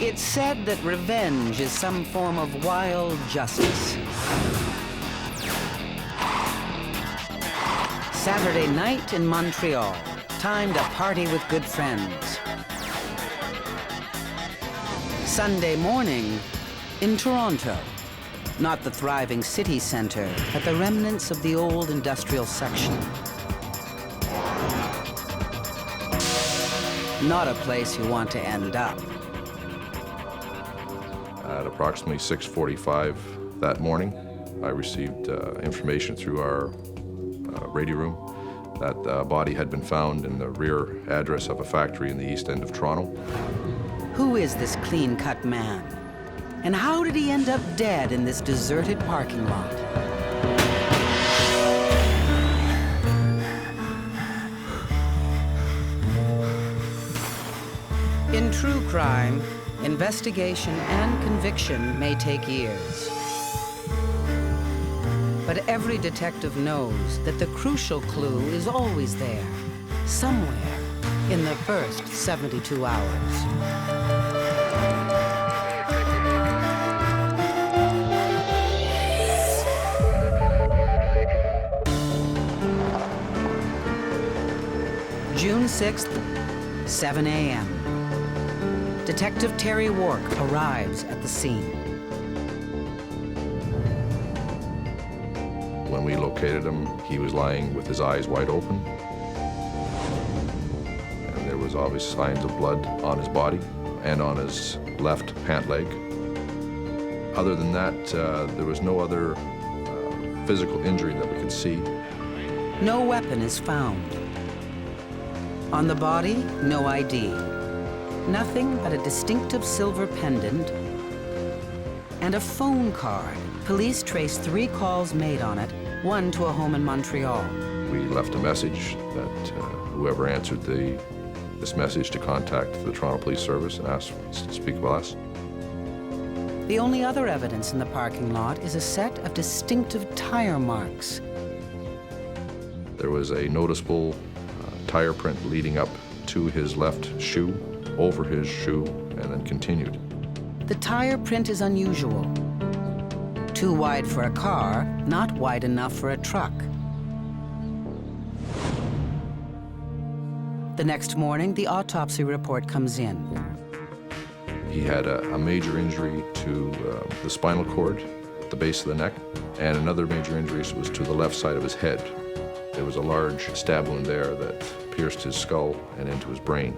It's said that revenge is some form of wild justice. Saturday night in Montreal, time to party with good friends. Sunday morning in Toronto, not the thriving city center, but the remnants of the old industrial section. Not a place you want to end up. At approximately 6:45 that morning, I received information through our radio room that a body had been found in the rear address of a factory in the east end of Toronto. Who is this clean-cut man? And how did he end up dead in this deserted parking lot? In true crime, investigation and conviction may take years. But every detective knows that the crucial clue is always there, somewhere in the first 72 hours. June 6th, 7 a.m. Detective Terry Wark arrives at the scene. When we located him, he was lying with his eyes wide open. And there was obvious signs of blood on his body and on his left pant leg. Other than that, there was no other physical injury that we could see. No weapon is found. On the body, no ID. Nothing but a distinctive silver pendant and a phone card. Police traced 3 calls made on it, one to a home in Montreal. We left a message that whoever answered this message to contact the Toronto Police Service and ask to speak with us. The only other evidence in the parking lot is a set of distinctive tire marks. There was a noticeable tire print leading up to his left shoe, over his shoe, and then continued. The tire print is unusual. Too wide for a car, not wide enough for a truck. The next morning, the autopsy report comes in. He had a major injury to the spinal cord at the base of the neck, and another major injury was to the left side of his head. There was a large stab wound there that pierced his skull and into his brain.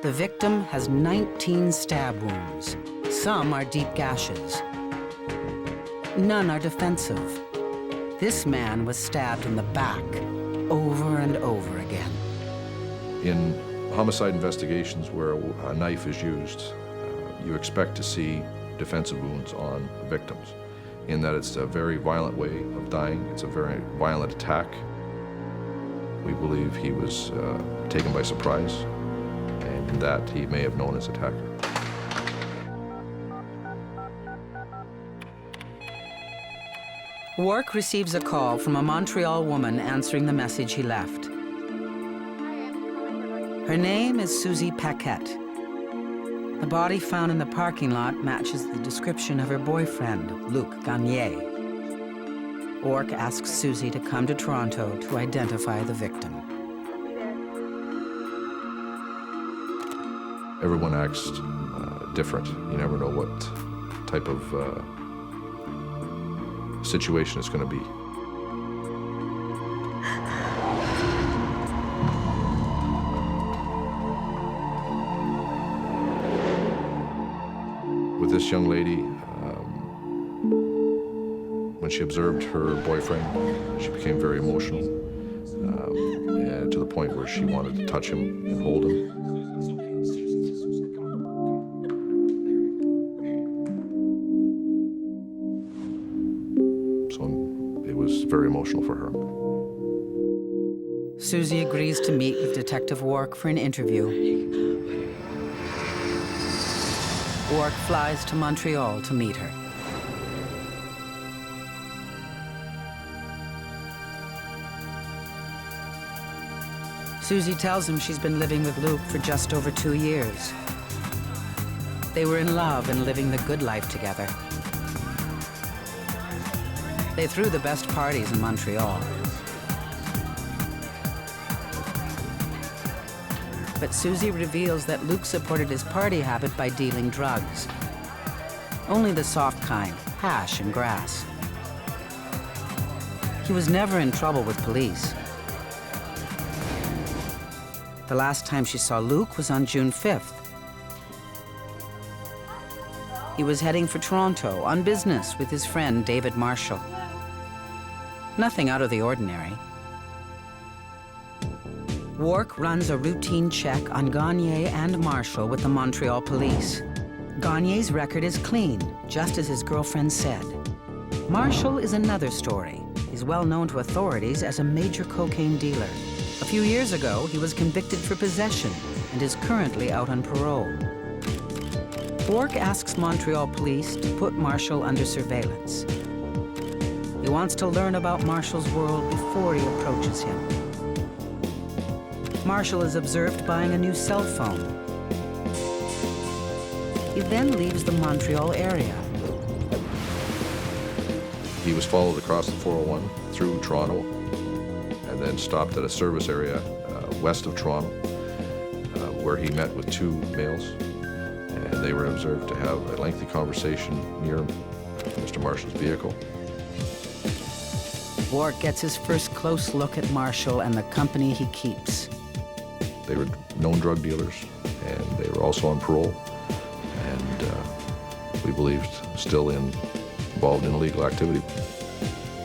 The victim has 19 stab wounds. Some are deep gashes. None are defensive. This man was stabbed in the back over and over again. In homicide investigations where a knife is used, you expect to see defensive wounds on victims, in that it's a very violent way of dying. It's a very violent attack. We believe he was taken by surprise, and in that he may have known his attacker. Wark receives a call from a Montreal woman answering the message he left. Her name is Susie Paquette. The body found in the parking lot matches the description of her boyfriend, Luc Gagné. Wark asks Susie to come to Toronto to identify the victim. Everyone acts different. You never know what type of situation it's going to be. With this young lady, when she observed her boyfriend, she became very emotional, and to the point where she wanted to touch him and hold him. So it was very emotional for her. Susie agrees to meet with Detective Wark for an interview. Wark flies to Montreal to meet her. Susie tells him she's been living with Luc for just over 2 years. They were in love and living the good life together. They threw the best parties in Montreal. But Susie reveals that Luc supported his party habit by dealing drugs. Only the soft kind, hash and grass. He was never in trouble with police. The last time she saw Luc was on June 5th. He was heading for Toronto on business with his friend David Marshall. Nothing out of the ordinary. Wark runs a routine check on Gagné and Marshall with the Montreal police. Gagné's record is clean, just as his girlfriend said. Marshall is another story. He's well known to authorities as a major cocaine dealer. A few years ago, he was convicted for possession and is currently out on parole. Wark asks Montreal police to put Marshall under surveillance. He wants to learn about Marshall's world before he approaches him. Marshall is observed buying a new cell phone. He then leaves the Montreal area. He was followed across the 401 through Toronto and then stopped at a service area west of Toronto where he met with two males, and they were observed to have a lengthy conversation near Mr. Marshall's vehicle. Wark gets his first close look at Marshall and the company he keeps. They were known drug dealers, and they were also on parole, and we believed still involved in illegal activity.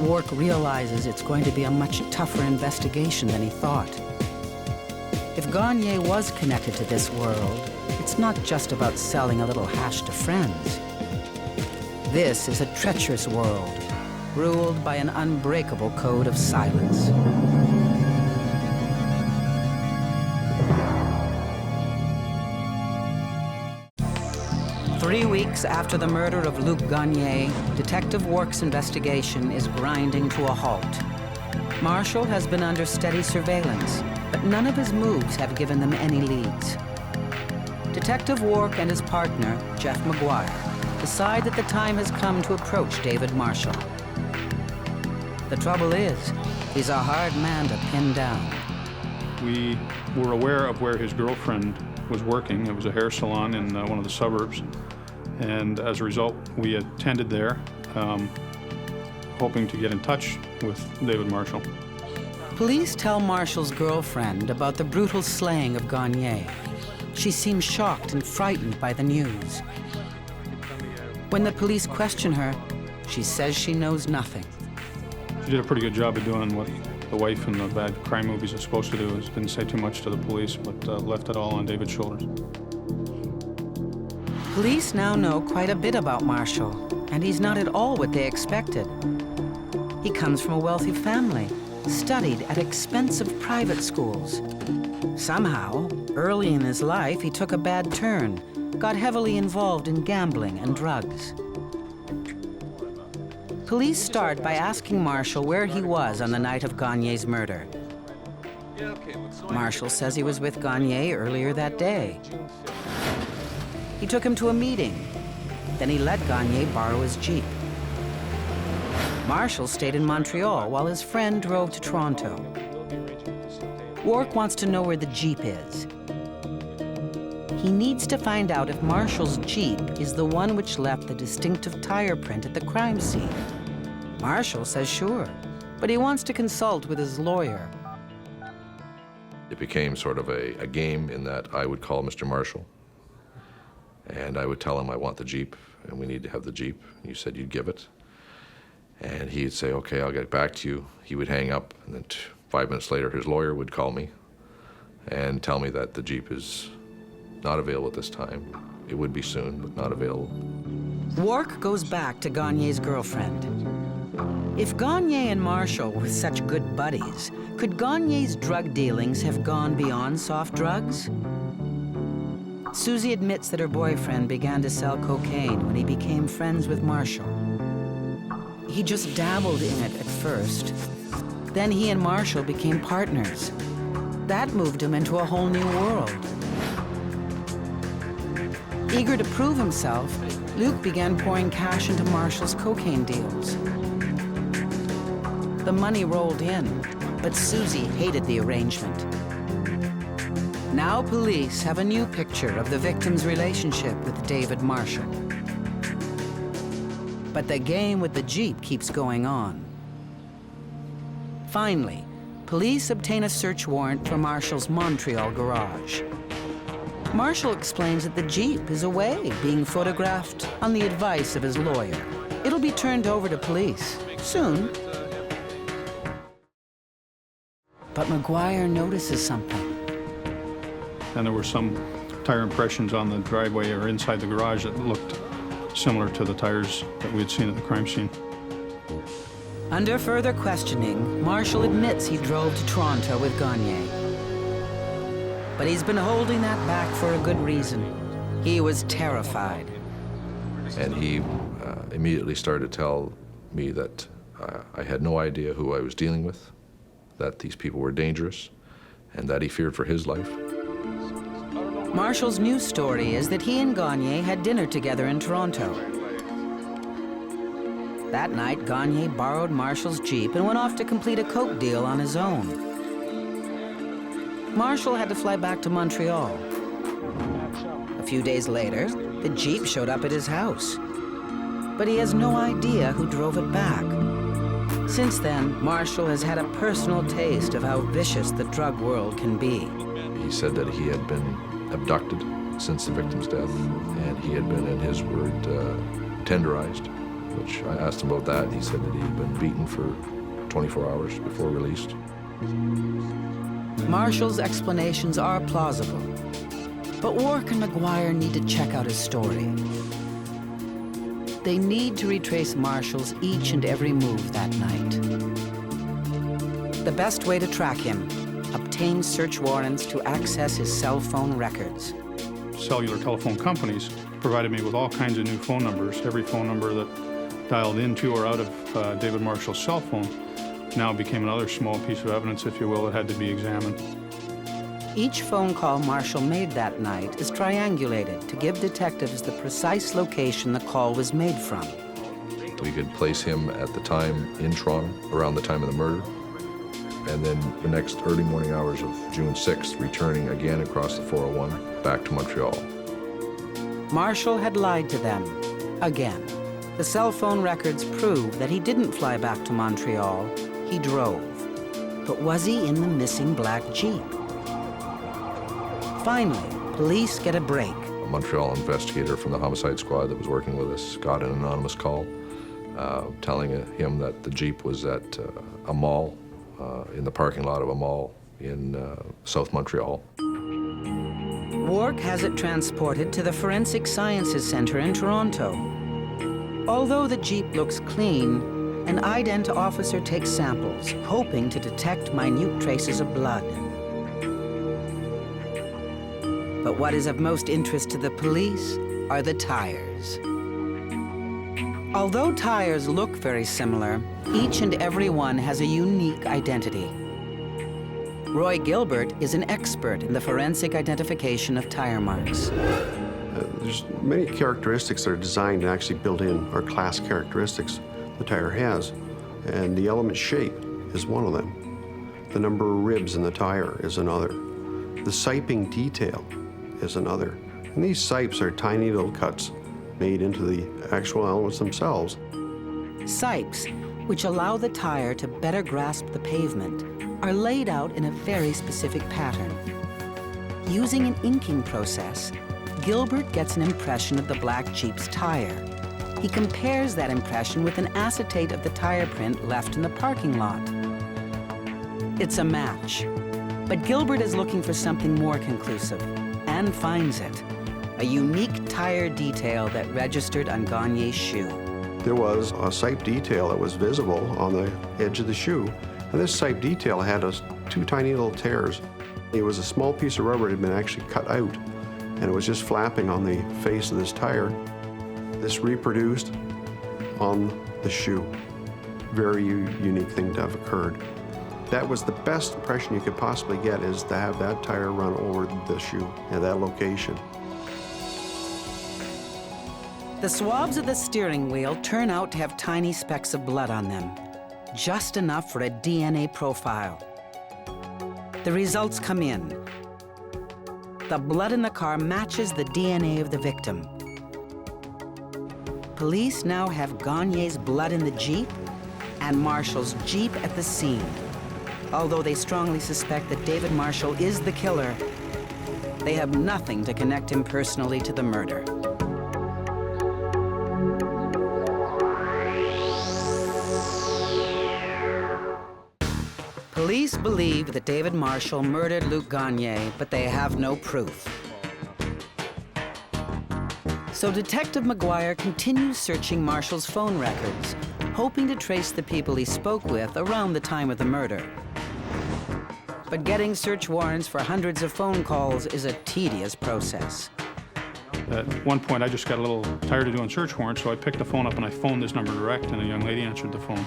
Wark realizes it's going to be a much tougher investigation than he thought. If Gagné was connected to this world, it's not just about selling a little hash to friends. This is a treacherous world, ruled by an unbreakable code of silence. Three weeks after the murder of Luc Gagné, Detective Wark's investigation is grinding to a halt. Marshall has been under steady surveillance, but none of his moves have given them any leads. Detective Wark and his partner, Jeff McGuire, decide that the time has come to approach David Marshall. The trouble is, he's a hard man to pin down. We were aware of where his girlfriend was working. It was a hair salon in one of the suburbs. And as a result, we attended there, hoping to get in touch with David Marshall. Police tell Marshall's girlfriend about the brutal slaying of Gagné. She seems shocked and frightened by the news. When the police question her, she says she knows nothing. She did a pretty good job of doing what the wife in the bad crime movies is supposed to do, is didn't say too much to the police, but left it all on David's shoulders. Police now know quite a bit about Marshall, and he's not at all what they expected. He comes from a wealthy family, studied at expensive private schools. Somehow, early in his life, he took a bad turn, got heavily involved in gambling and drugs. Police start by asking Marshall where he was on the night of Gagné's murder. Marshall says he was with Gagné earlier that day. He took him to a meeting. Then he let Gagné borrow his Jeep. Marshall stayed in Montreal while his friend drove to Toronto. Wark wants to know where the Jeep is. He needs to find out if Marshall's Jeep is the one which left the distinctive tire print at the crime scene. Marshall says sure, but he wants to consult with his lawyer. It became sort of a game in that I would call Mr. Marshall, and I would tell him I want the Jeep, and we need to have the Jeep. You said you'd give it. And he'd say, okay, I'll get back to you. He would hang up, and then 5 minutes later, his lawyer would call me and tell me that the Jeep is not available at this time. It would be soon, but not available. Wark goes back to Gagné's girlfriend. If Gagné and Marshall were such good buddies, could Gagné's drug dealings have gone beyond soft drugs? Susie admits that her boyfriend began to sell cocaine when he became friends with Marshall. He just dabbled in it at first. Then he and Marshall became partners. That moved him into a whole new world. Eager to prove himself, Luke began pouring cash into Marshall's cocaine deals. The money rolled in, but Susie hated the arrangement. Now police have a new picture of the victim's relationship with David Marshall. But the game with the Jeep keeps going on. Finally, police obtain a search warrant for Marshall's Montreal garage. Marshall explains that the Jeep is away, being photographed on the advice of his lawyer. It'll be turned over to police soon. But McGuire notices something. And there were some tire impressions on the driveway or inside the garage that looked similar to the tires that we had seen at the crime scene. Under further questioning, Marshall admits he drove to Toronto with Gagne. But he's been holding that back for a good reason. He was terrified. And he immediately started to tell me that I had no idea who I was dealing with, that these people were dangerous, and that he feared for his life. Marshall's new story is that he and Gagne had dinner together in Toronto. That night, Gagne borrowed Marshall's Jeep and went off to complete a coke deal on his own. Marshall had to fly back to Montreal. A few days later, the Jeep showed up at his house. But he has no idea who drove it back. Since then, Marshall has had a personal taste of how vicious the drug world can be. He said that he had been abducted since the victim's death, and he had been, in his word, tenderized, which I asked him about that. He said that he had been beaten for 24 hours before released. Marshall's explanations are plausible, but Wark and McGuire need to check out his story. They need to retrace Marshall's each and every move that night. The best way to track him: obtain search warrants to access his cell phone records. Cellular telephone companies provided me with all kinds of new phone numbers. Every phone number that dialed into or out of David Marshall's cell phone now became another small piece of evidence, if you will, that had to be examined. Each phone call Marshall made that night is triangulated to give detectives the precise location the call was made from. We could place him at the time in Toronto, around the time of the murder, and then the next early morning hours of June 6th, returning again across the 401 back to Montreal. Marshall had lied to them again. The cell phone records prove that he didn't fly back to Montreal, he drove. But was he in the missing black Jeep? Finally, police get a break. A Montreal investigator from the Homicide Squad that was working with us got an anonymous call telling him that the Jeep was at a mall, in the parking lot of a mall in South Montreal. Wark has it transported to the Forensic Sciences Center in Toronto. Although the Jeep looks clean, an ident officer takes samples, hoping to detect minute traces of blood. But what is of most interest to the police are the tires. Although tires look very similar, each and every one has a unique identity. Roy Gilbert is an expert in the forensic identification of tire marks. There's many characteristics that are designed to actually build in our class characteristics the tire has, and the element shape is one of them. The number of ribs in the tire is another. The cyping detail is another. And these cypes are tiny little cuts made into the actual elements themselves. Cypes, which allow the tire to better grasp the pavement, are laid out in a very specific pattern. Using an inking process, Gilbert gets an impression of the black Jeep's tire. He compares that impression with an acetate of the tire print left in the parking lot. It's a match, but Gilbert is looking for something more conclusive and finds it: a unique tire detail that registered on Gagne's shoe. There was a cype detail that was visible on the edge of the shoe, and this cype detail had two tiny little tears. It was a small piece of rubber that had been actually cut out, and it was just flapping on the face of this tire. This reproduced on the shoe. Very unique thing to have occurred. That was the best impression you could possibly get, is to have that tire run over the shoe at that location. The swabs of the steering wheel turn out to have tiny specks of blood on them, just enough for a DNA profile. The results come in. The blood in the car matches the DNA of the victim. Police now have Gagne's blood in the Jeep and Marshall's Jeep at the scene. Although they strongly suspect that David Marshall is the killer, they have nothing to connect him personally to the murder. Police believe that David Marshall murdered Luc Gagne, but they have no proof. So Detective McGuire continues searching Marshall's phone records, hoping to trace the people he spoke with around the time of the murder. But getting search warrants for hundreds of phone calls is a tedious process. At one point, I just got a little tired of doing search warrants, so I picked the phone up and I phoned this number direct, and a young lady answered the phone.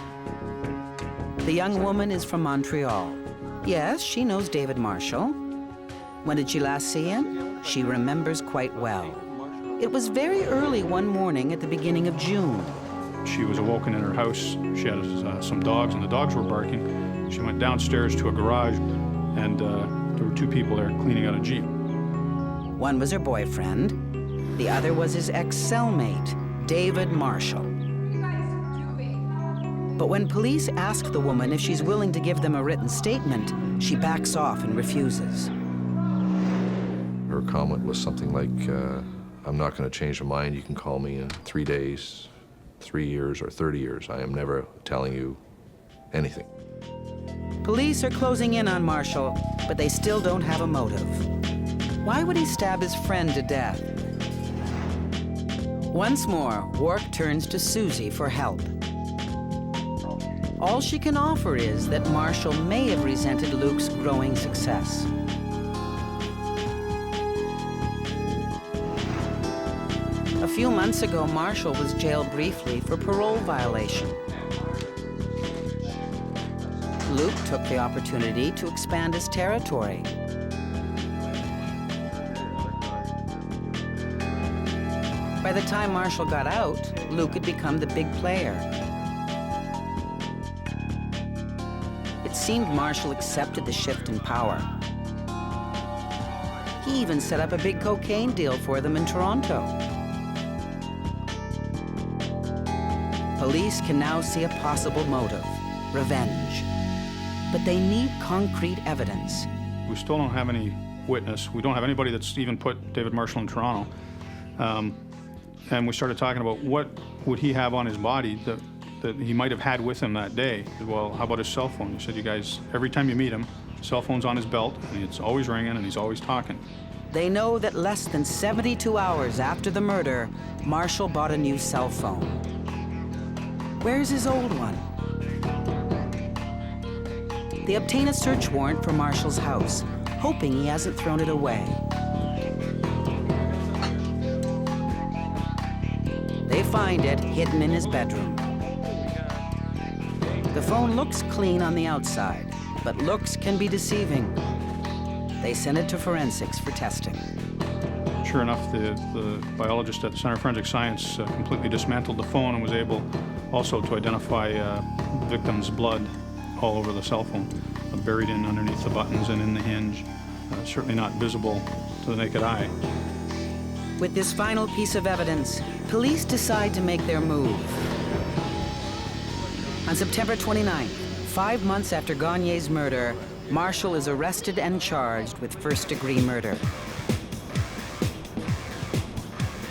The young woman is from Montreal. Yes, she knows David Marshall. When did she last see him? She remembers quite well. It was very early one morning at the beginning of June. She was awoken in her house. She had some dogs, and the dogs were barking. She went downstairs to a garage, and there were two people there cleaning out a Jeep. One was her boyfriend. The other was his ex-cellmate, David Marshall. But when police ask the woman if she's willing to give them a written statement, she backs off and refuses. Her comment was something like, I'm not going to change my mind. You can call me in 3 days, 3 years, or 30 years. I am never telling you anything. Police are closing in on Marshall, but they still don't have a motive. Why would he stab his friend to death? Once more, Wark turns to Susie for help. All she can offer is that Marshall may have resented Luc's growing success. A few months ago, Marshall was jailed briefly for parole violation. Luc took the opportunity to expand his territory. By the time Marshall got out, Luc had become the big player. It seemed Marshall accepted the shift in power. He even set up a big cocaine deal for them in Toronto. Police can now see a possible motive: revenge. But they need concrete evidence. We still don't have any witness. We don't have anybody that's even put David Marshall in Toronto. And we started talking about what would he have on his body that he might have had with him that day. Well, how about his cell phone? He said, you guys, every time you meet him, cell phone's on his belt, and it's always ringing, and he's always talking. They know that less than 72 hours after the murder, Marshall bought a new cell phone. Where's his old one? They obtain a search warrant for Marshall's house, hoping he hasn't thrown it away. They find it hidden in his bedroom. The phone looks clean on the outside, but looks can be deceiving. They send it to forensics for testing. Sure enough, the biologist at the Center of Forensic Science completely dismantled the phone and was able also to identify the victim's blood all over the cell phone, buried in underneath the buttons and in the hinge. Certainly not visible to the naked eye. With this final piece of evidence, police decide to make their move. On September 29th, 5 months after Gagne's murder, Marshall is arrested and charged with first-degree murder.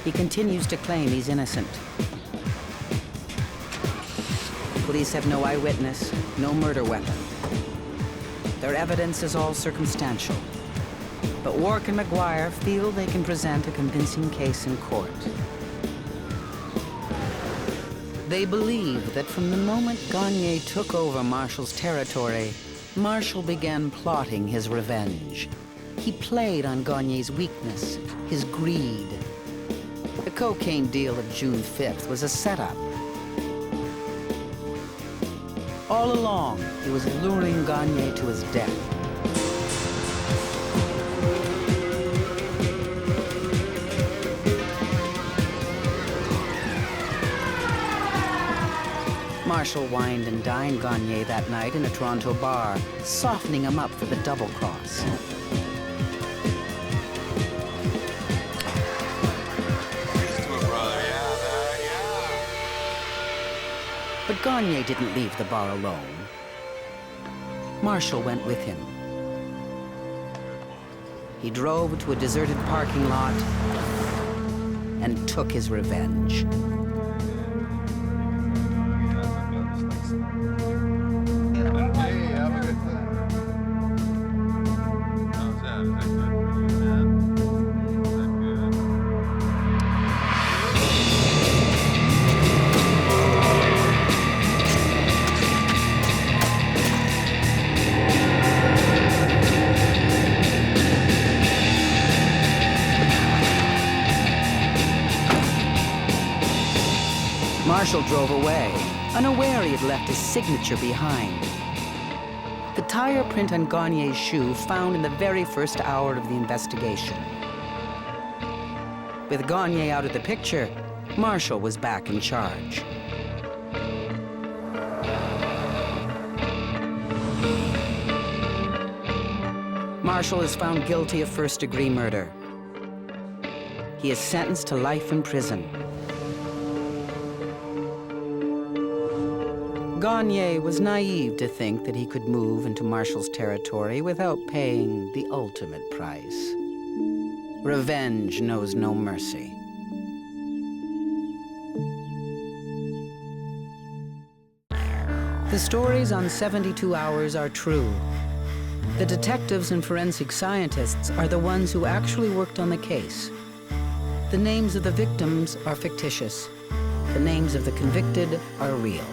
He continues to claim he's innocent. Police have no eyewitness, no murder weapon. Their evidence is all circumstantial. But Wark and McGuire feel they can present a convincing case in court. They believe that from the moment Gagne took over Marshall's territory, Marshall began plotting his revenge. He played on Gagne's weakness, his greed. The cocaine deal of June 5th was a setup. All along, he was luring Gagne to his death. Marshall wined and dined Gagne that night in a Toronto bar, softening him up for the double cross. But Gagne didn't leave the bar alone. Marshall went with him. He drove to a deserted parking lot and took his revenge. Marshall drove away, unaware he had left his signature behind. The tire print on Gagne's shoe found in the very first hour of the investigation. With Gagne out of the picture, Marshall was back in charge. Marshall is found guilty of first-degree murder. He is sentenced to life in prison. Gagne was naive to think that he could move into Marshall's territory without paying the ultimate price. Revenge knows no mercy. The stories on 72 Hours are true. The detectives and forensic scientists are the ones who actually worked on the case. The names of the victims are fictitious. The names of the convicted are real.